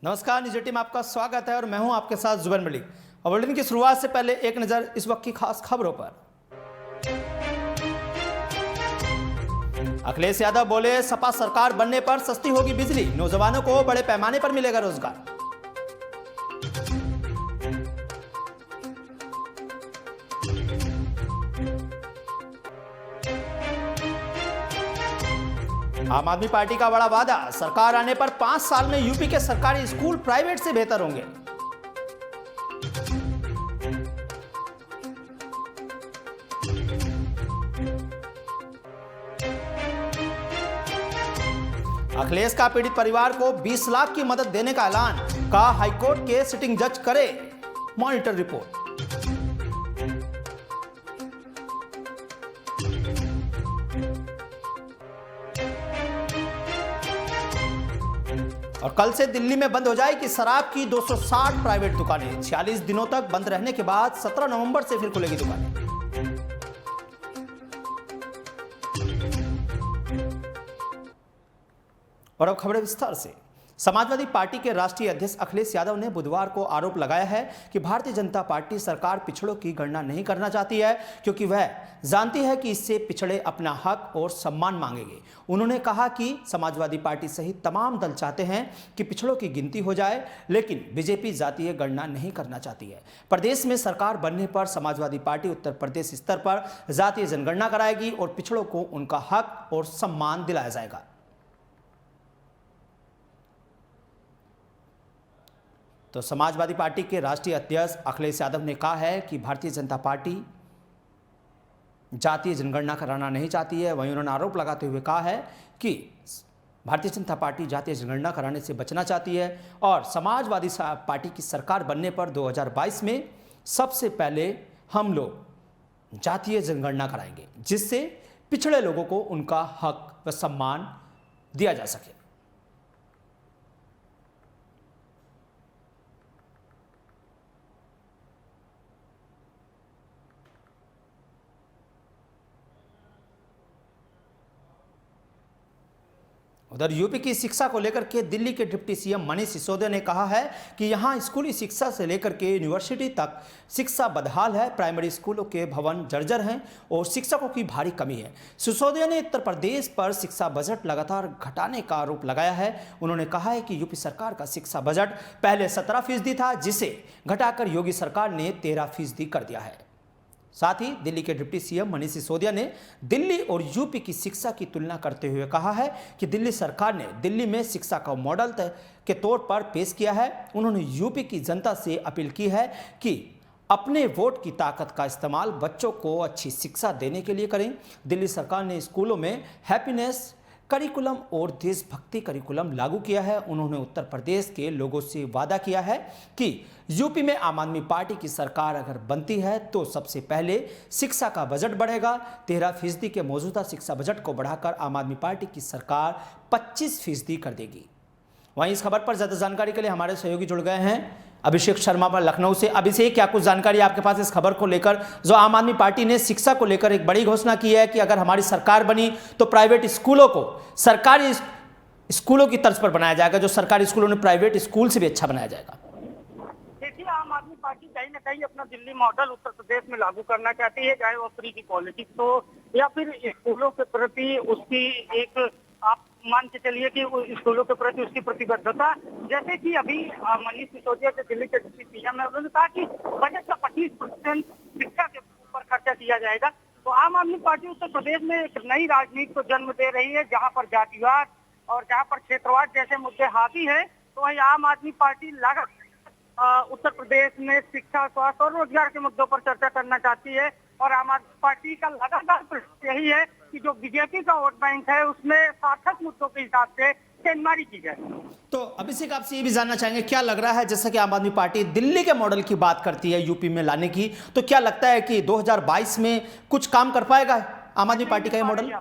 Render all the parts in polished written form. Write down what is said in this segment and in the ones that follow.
नमस्कार, निजी टीम आपका स्वागत है और मैं हूं आपके साथ जुबैर मलिक। और बुलेटिन की शुरुआत से पहले एक नजर इस वक्त की खास खबरों पर। अखिलेश यादव बोले, सपा सरकार बनने पर सस्ती होगी बिजली, नौजवानों को बड़े पैमाने पर मिलेगा रोजगार। आम आदमी पार्टी का बड़ा वादा, सरकार आने पर 5 साल में यूपी के सरकारी स्कूल प्राइवेट से बेहतर होंगे। अखिलेश का पीड़ित परिवार को 20 लाख की मदद देने का ऐलान, कहा हाईकोर्ट के सिटिंग जज करे मॉनिटर रिपोर्ट। और कल से दिल्ली में बंद हो जाएगी शराब की 260 प्राइवेट दुकानें। 46 दिनों तक बंद रहने के बाद 17 नवंबर से फिर खुलेगी दुकानें। और अब खबरें विस्तार से। समाजवादी पार्टी के राष्ट्रीय अध्यक्ष अखिलेश यादव ने बुधवार को आरोप लगाया है कि भारतीय जनता पार्टी सरकार पिछड़ों की गणना नहीं करना चाहती है, क्योंकि वह जानती है कि इससे पिछड़े अपना हक और सम्मान मांगेंगे। उन्होंने कहा कि समाजवादी पार्टी सहित तमाम दल चाहते हैं कि पिछड़ों की गिनती हो जाए, लेकिन बीजेपी जातीय गणना नहीं करना चाहती है। प्रदेश में सरकार बनने पर समाजवादी पार्टी उत्तर प्रदेश स्तर पर जातीय जनगणना कराएगी और पिछड़ों को उनका हक और सम्मान दिलाया जाएगा। तो समाजवादी पार्टी के राष्ट्रीय अध्यक्ष अखिलेश यादव ने कहा है कि भारतीय जनता पार्टी जातीय जनगणना कराना नहीं चाहती है। वहीं उन्होंने आरोप लगाते हुए कहा है कि भारतीय जनता पार्टी जातीय जनगणना कराने से बचना चाहती है और समाजवादी पार्टी की सरकार बनने पर 2022 में सबसे पहले हम लोग जातीय जनगणना कराएंगे, जिससे पिछड़े लोगों को उनका हक व सम्मान दिया जा सके। उधर यूपी की शिक्षा को लेकर के दिल्ली के डिप्टी सीएम मनीष सिसोदिया ने कहा है कि यहां स्कूली शिक्षा से लेकर के यूनिवर्सिटी तक शिक्षा बदहाल है। प्राइमरी स्कूलों के भवन जर्जर हैं और शिक्षकों की भारी कमी है। सिसोदिया ने उत्तर प्रदेश पर शिक्षा बजट लगातार घटाने का आरोप लगाया है। उन्होंने कहा है कि यूपी सरकार का शिक्षा बजट पहले 17% था, जिसे घटाकर योगी सरकार ने 13% कर दिया है। साथ ही दिल्ली के डिप्टी सीएम मनीष सिसोदिया ने दिल्ली और यूपी की शिक्षा की तुलना करते हुए कहा है कि दिल्ली सरकार ने दिल्ली में शिक्षा का मॉडल के तौर पर पेश किया है। उन्होंने यूपी की जनता से अपील की है कि अपने वोट की ताकत का इस्तेमाल बच्चों को अच्छी शिक्षा देने के लिए करें। दिल्ली सरकार ने स्कूलों में हैप्पीनेस करिकुलम और देशभक्ति करिकुलम लागू किया है। उन्होंने उत्तर प्रदेश के लोगों से वादा किया है कि यूपी में आम आदमी पार्टी की सरकार अगर बनती है तो सबसे पहले शिक्षा का बजट बढ़ेगा। 13% के मौजूदा शिक्षा बजट को बढ़ाकर आम आदमी पार्टी की सरकार 25% कर देगी। वहीं इस खबर पर ज्यादा जानकारी के लिए हमारे सहयोगी जुड़ गए हैं अभिषेक शर्मा पर लखनऊ से। अभिषेक, क्या कुछ जानकारी आपके पास इस खबर को लेकर, जो आम आदमी पार्टी ने शिक्षा को लेकर एक बड़ी घोषणा की है कि अगर हमारी सरकार बनी तो प्राइवेट स्कूलों को सरकारी स्कूलों की तर्ज पर बनाया जाएगा, जो सरकारी स्कूलों ने प्राइवेट स्कूल से भी अच्छा बनाया जाएगा। देखिए, आम आदमी पार्टी कहीं ना कहीं अपना दिल्ली मॉडल उत्तर प्रदेश में लागू करना चाहती है, चाहे वो फ्री की पॉलिटिक्स हो या फिर स्कूलों के प्रति उसकी एक, आप मान के चलिए कि स्कूलों के प्रति उसकी प्रतिबद्धता। जैसे कि अभी मनीष सिसोदिया के दिल्ली के डिप्टी सीएम है, उन्होंने कहा कि बजट का 25% शिक्षा के ऊपर खर्चा किया जाएगा। तो आम आदमी पार्टी उत्तर प्रदेश में एक नई राजनीति को जन्म दे रही है, जहां पर जातिवाद और जहां पर क्षेत्रवाद जैसे मुद्दे हावी है। तो वही आम आदमी पार्टी लगातार उत्तर प्रदेश में शिक्षा, स्वास्थ्य और रोजगार के मुद्दों पर चर्चा करना चाहती है। और आम आदमी पार्टी का लगातार प्रयास यही है कि जो बीजेपी का वोट बैंक है उसमें सार्थक मुद्दों के हिसाब से चेनमारी की जाए। तो अभिषेक, आपसे ये भी जानना चाहेंगे, क्या लग रहा है, जैसा कि आम आदमी पार्टी दिल्ली के मॉडल की बात करती है यूपी में लाने की, तो क्या लगता है कि 2022 में कुछ काम कर पाएगा आम आदमी पार्टी का ये मॉडल?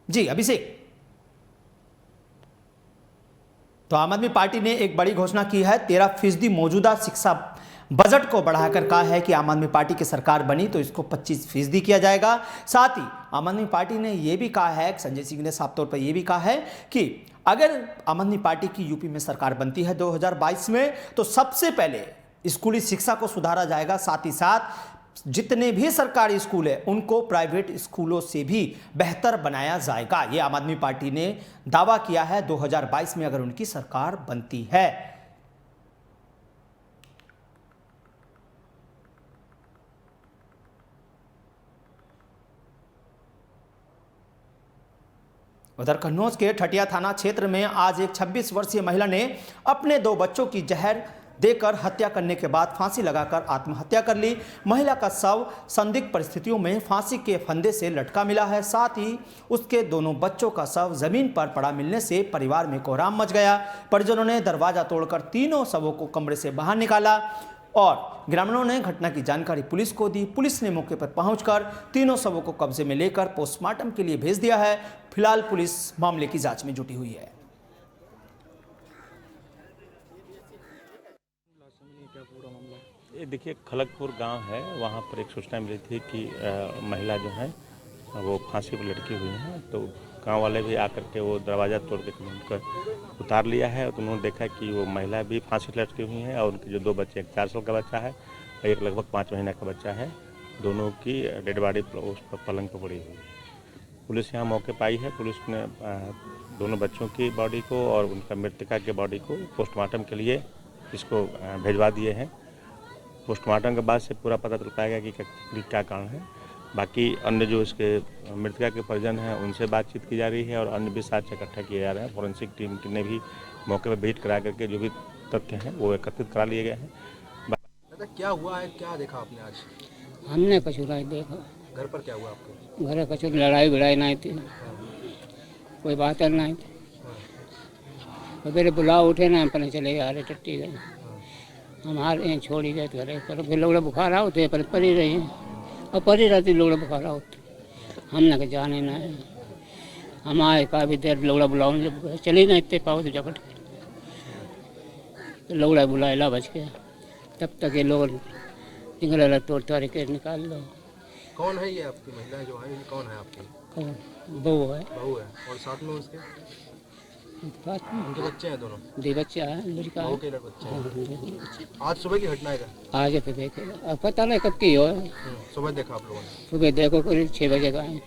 जी अभिषेक। तो आम आदमी पार्टी ने एक बड़ी घोषणा की है, 13% मौजूदा शिक्षा बजट को बढ़ाकर कहा है कि आम आदमी पार्टी की सरकार बनी तो इसको 25% किया जाएगा। साथ ही आम आदमी पार्टी ने यह भी कहा है, संजय सिंह ने साफ तौर पर यह भी कहा है कि अगर आम आदमी पार्टी की यूपी में सरकार बनती है 2022 में तो सबसे पहले स्कूली शिक्षा को सुधारा जाएगा। साथ ही साथ जितने भी सरकारी स्कूल हैं उनको प्राइवेट स्कूलों से भी बेहतर बनाया जाएगा। ये आम आदमी पार्टी ने दावा किया है 2022 में अगर उनकी सरकार बनती है। उधर कन्नौज के ठटिया थाना क्षेत्र में आज एक 26 वर्षीय महिला ने अपने 2 बच्चों की जहर देकर हत्या करने के बाद फांसी लगाकर आत्महत्या कर ली। महिला का शव संदिग्ध परिस्थितियों में फांसी के फंदे से लटका मिला है। साथ ही उसके दोनों बच्चों का शव जमीन पर पड़ा मिलने से परिवार में कोहराम मच गया। परिजनों ने दरवाजा तोड़कर तीनों शवों को कमरे से बाहर निकाला और ग्रामीणों ने घटना की जानकारी पुलिस को दी। पुलिस ने मौके पर पहुंचकर तीनों शवों को कब्जे में लेकर पोस्टमार्टम के लिए भेज दिया है। फिलहाल पुलिस मामले की जांच में जुटी हुई है। ये देखिए, खलकपुर गांव है, वहाँ पर एक सूचना मिली थी कि महिला जो है वो फांसी पर लटकी हुई है। तो गांव वाले भी आकर के वो दरवाज़ा तोड़ के उनका उतार लिया है। तो उन्होंने देखा कि वो महिला भी फांसी पर लटकी हुई है और उनके जो 2 बच्चे, एक 4 साल का बच्चा है और एक लगभग 5 महीने का बच्चा है, दोनों की डेड बॉडी उस पर पलंग पर पड़ी हुई है। पुलिस यहाँ मौके पर आई है। पुलिस ने दोनों बच्चों की बॉडी को और उनका मृतका के बॉडी को पोस्टमार्टम के लिए इसको भिजवा दिए हैं। पोस्टमार्टम के बाद से पूरा पता चल पाएगा कि क्या कारण है। बाकी अन्य जो इसके मृतका के परिजन हैं उनसे बातचीत की जा रही है और अन्य भी साक्ष्य इकट्ठा किए जा रहे हैं। फॉरेंसिक टीम ने भी मौके पर विजिट करा करके जो भी तथ्य हैं वो एकत्रित करा लिए गए हैं। दादा, क्या हुआ है, क्या देखा आपने आज? हमने कछु नहीं देखा। घर पर क्या हुआ आपको? घर कछु लड़ाई भिड़ाई नहीं थी, कोई बात नहीं थी। मेरे बुलाव उठे ना, अपने चले गए, अरे टट्टी गए, हमारे यहाँ छोड़ी गए घरे पर। फिर लोग बुखार होते पर परी रही और परी रहती लोग बुखार होते। हमने कहा जाने ना है, हम आए काफ़ी देर लोगड़ा बुलाओ चली ना इतने पाओ तो जपट के लोगड़ा बुलाएला बच गया। तब तक ये लोग निकल तोड़ तोड़ के निकाल लो। कौन है ये आपकी महिला जो है, कौन है आपकी? बहू है। बहू है और साथ में उसके उनके बच्चे हैं? दोनों 2 बच्चा है, लड़का बहू के बच्चे हैं। आज सुबह की घटना है? आज फिर देखे, अब पता नहीं कब की हो। सुबह देखा आप लोगों ने? सुबह देखो करीब 6 बजे का है।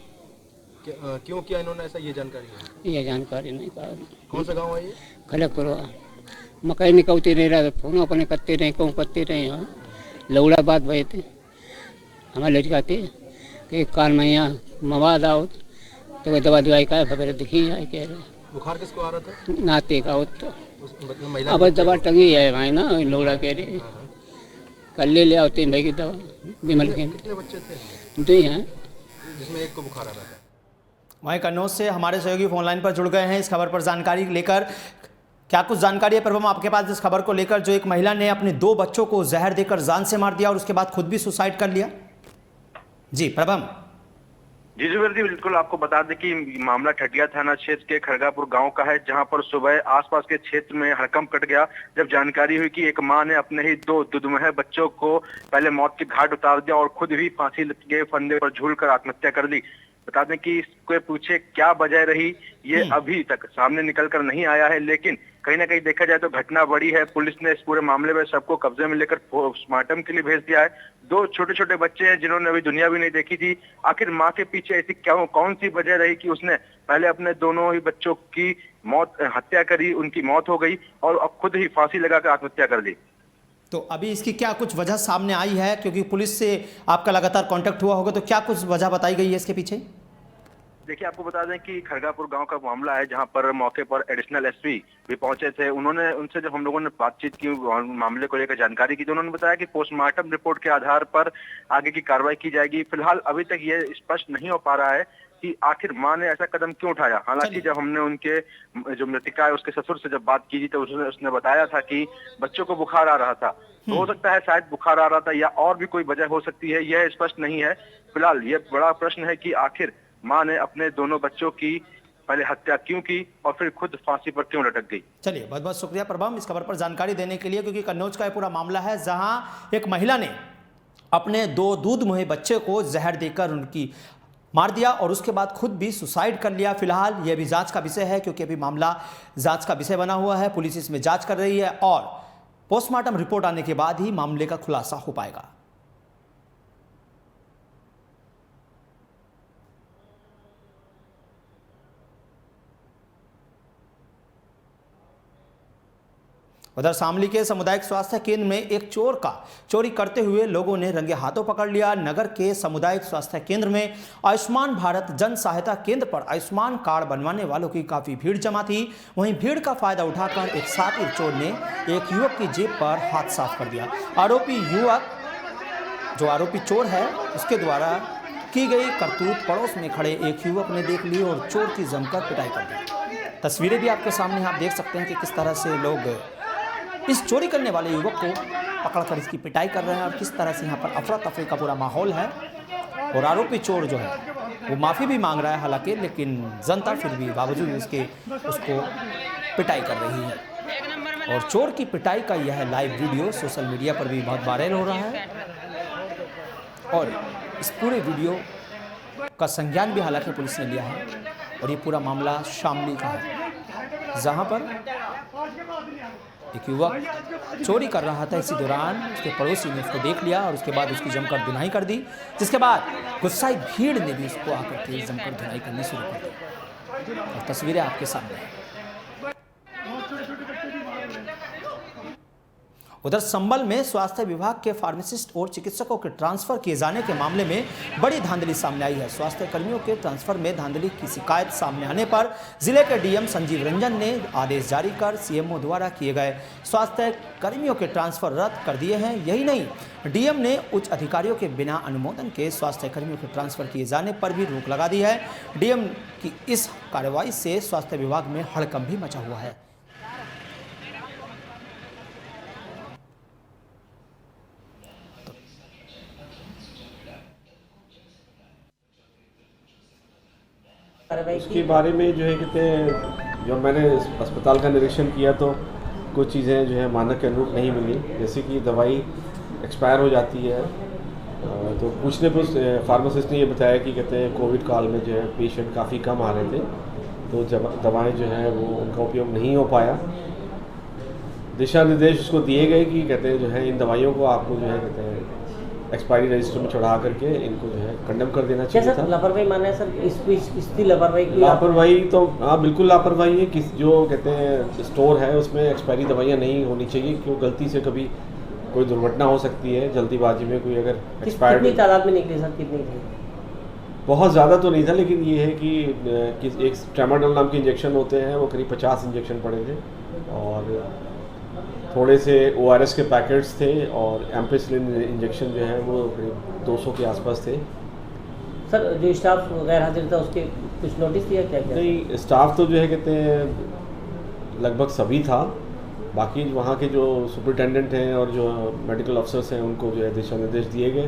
क्यों किया इन्होंने ऐसा, ये जानकारी है? ये जानकारी नहीं कहा। कौन सा गाँव है ये? खलकपुर। मकई निकलती नहीं रहा, फोन अपने करते रहे, कहूँ करते रहे। हाँ लौड़ा बात भई थे, हमारे लड़का थे कि कान में यहाँ मवाद आओ तो दवा दवाई का फिर दिखी जाए। कह रहे बुखार किसको आ रहा था? नाते का हो तो महिला अब दवा टंगी है भाई ना। लौड़ा कह रहे कल ले आओ 3 भाई की दवा विमल के। कितने बच्चे थे? 2 हैं, जिसमें एक को बुखार आ रहा था। वहीं कन्नौज से हमारे सहयोगी फोन लाइन पर जुड़ गए हैं इस खबर पर जानकारी लेकर। क्या कुछ जानकारी है प्रभम आपके पास इस खबर को लेकर, जो एक महिला ने अपने 2 बच्चों को जहर देकर जान से मार दिया और उसके बाद खुद भी सुसाइड कर लिया? जी प्रभम। जी जुबेर जी, बिल्कुल आपको बता दें कि मामला ठटिया थाना क्षेत्र के खरगापुर गांव का है, जहां पर सुबह आसपास के क्षेत्र में हड़कंप कट गया जब जानकारी हुई कि एक मां ने अपने ही 2 दुधमुहे बच्चों को पहले मौत के घाट उतार दिया और खुद भी फांसी के फंदे पर झूलकर आत्महत्या कर ली। बता दें कि इसको पूछे क्या वजह रही, ये अभी तक सामने निकल कर नहीं आया है, लेकिन कहीं ना कहीं देखा जाए तो घटना बड़ी है। पुलिस ने इस पूरे मामले में सबको कब्जे में लेकर पोस्टमार्टम के लिए भेज दिया है। 2 छोटे छोटे बच्चे हैं जिन्होंने अभी दुनिया भी नहीं देखी थी। आखिर माँ के पीछे ऐसी कौन सी वजह रही कि उसने पहले अपने दोनों ही बच्चों की हत्या करी, उनकी मौत हो गई और अब खुद ही फांसी लगाकर आत्महत्या कर ली। तो अभी इसकी क्या कुछ वजह सामने आई है, क्योंकि पुलिस से आपका लगातार कांटेक्ट हुआ होगा, तो क्या कुछ वजह बताई गई है इसके पीछे? देखिए, आपको बता दें कि खरगापुर गांव का मामला है, जहां पर मौके पर एडिशनल एसपी भी पहुंचे थे। उन्होंने उनसे जब हम लोगों ने बातचीत की, मामले को लेकर जानकारी की, तो उन्होंने बताया कि पोस्टमार्टम रिपोर्ट के आधार पर आगे की कार्रवाई की जाएगी। फिलहाल अभी तक ये स्पष्ट नहीं हो पा रहा है कि आखिर मां ने ऐसा कदम क्यों उठाया। हालांकि जब हमने उनके जो मृतिका है उसके ससुर से जब बात की तो उसने बताया था कि बच्चों को बुखार आ रहा था। तो हो सकता है शायद बुखार आ रहा था या और भी कोई वजह हो सकती है, यह स्पष्ट नहीं है। फिलहाल ये बड़ा प्रश्न है कि आखिर मां ने अपने दोनों बच्चों की पहले हत्या क्यों की और फिर खुद फांसी पर क्यों लटक गई। चलिए, बहुत बहुत शुक्रिया प्रभम इस खबर पर जानकारी देने के लिए, क्योंकि कन्नौज का ये पूरा मामला है जहां एक महिला ने अपने 2 दूध मुहे बच्चे को जहर देकर उनकी मार दिया और उसके बाद खुद भी सुसाइड कर लिया। फिलहाल यह भी जांच का विषय है, क्योंकि अभी मामला जांच का विषय बना हुआ है। पुलिस इसमें जांच कर रही है और पोस्टमार्टम रिपोर्ट आने के बाद ही मामले का खुलासा हो पाएगा। उधर शामली के सामुदायिक स्वास्थ्य केंद्र में एक चोर का चोरी करते हुए लोगों ने रंगे हाथों पकड़ लिया। नगर के सामुदायिक स्वास्थ्य केंद्र में आयुष्मान भारत जन सहायता केंद्र पर आयुष्मान कार्ड बनवाने वालों की काफी भीड़ जमा थी। वहीं भीड़ का फायदा उठाकर एक शातिर चोर ने एक युवक की जेब पर हाथ साफ कर दिया। आरोपी चोर है, उसके द्वारा की गई करतूत पड़ोस में खड़े एक युवक ने देख ली और चोर की जमकर पिटाई कर दी। तस्वीरें भी आपके सामने आप देख सकते हैं कि किस तरह से लोग इस चोरी करने वाले युवक को पकड़कर इसकी पिटाई कर रहे हैं और किस तरह से यहाँ पर अफरा तफरी का पूरा माहौल है। और आरोपी चोर जो है वो माफ़ी भी मांग रहा है हालांकि, लेकिन जनता फिर भी बावजूद उसको पिटाई कर रही है। और चोर की पिटाई का यह लाइव वीडियो सोशल मीडिया पर भी बहुत वायरल हो रहा है और इस पूरे वीडियो का संज्ञान भी हालांकि पुलिस ने लिया है। और ये पूरा मामला शामली का है, जहाँ पर एक युवक चोरी कर रहा था। इसी दौरान उसके पड़ोसी ने उसको देख लिया और उसके बाद उसकी जमकर धुनाई कर दी, जिसके बाद गुस्साई भीड़ ने भी उसको आकर के जमकर धुनाई करनी शुरू कर दी। और तस्वीरें आपके सामने हैं। उधर संभल में स्वास्थ्य विभाग के फार्मासिस्ट और चिकित्सकों के ट्रांसफर किए जाने के मामले में बड़ी धांधली सामने आई है। स्वास्थ्य कर्मियों के ट्रांसफर में धांधली की शिकायत सामने आने पर जिले के डीएम संजीव रंजन ने आदेश जारी कर सीएमओ द्वारा किए गए स्वास्थ्य कर्मियों के ट्रांसफर रद्द कर दिए हैं। यही नहीं, डीएम ने उच्च अधिकारियों के बिना अनुमोदन के स्वास्थ्य कर्मियों के ट्रांसफर किए जाने पर भी रोक लगा दी है। डीएम की इस कार्रवाई से स्वास्थ्य विभाग में हड़कंप भी मचा हुआ है। उसके बारे में जो है कहते हैं, जब मैंने अस्पताल का निरीक्षण किया तो कुछ चीज़ें जो है मानक के अनुरूप नहीं मिली, जैसे कि दवाई एक्सपायर हो जाती है। तो पूछने पर फार्मासिस्ट ने ये बताया कि कहते हैं कोविड काल में जो है पेशेंट काफ़ी कम आ रहे थे, तो जब दवाएं जो है वो उनका उपयोग नहीं हो पाया। दिशा निर्देश उसको दिए गए कि कहते हैं जो है इन दवाइयों को आपको जो है कहते हैं एक्सपायरी रजिस्टर में चढ़ा करके इनको जो है कंडेम कर देना चाहिए था। लापरवाही माना है सर, इसकी लापरवाही की? लापरवाही तो हाँ बिल्कुल लापरवाही है। जो कहते हैं स्टोर है उसमें एक्सपायरी दवाइयाँ नहीं होनी चाहिए, क्यों गलती से कभी कोई दुर्घटना हो सकती है, जल्दीबाजी में कोई अगर एक्सपायर्ड। कितनी तादाद में निकली सर, कितनी थी? बहुत ज़्यादा तो नहीं था, लेकिन ये है कि एक ट्रेमाडोल नाम के इंजेक्शन होते हैं, वो करीब 50 इंजेक्शन पड़े थे और थोड़े से ORS के पैकेट्स थे और एम्पेसिलिन इंजेक्शन जो है वो करीब 200 के आसपास थे। सर जो स्टाफ गैर हाजिर था उसके कुछ नोटिस दिया क्या? नहीं, स्टाफ तो जो है कहते हैं लगभग सभी था। बाकी वहाँ के जो सुपरिटेंडेंट हैं और जो मेडिकल अफसर्स हैं उनको जो है दिशा निर्देश दिए गए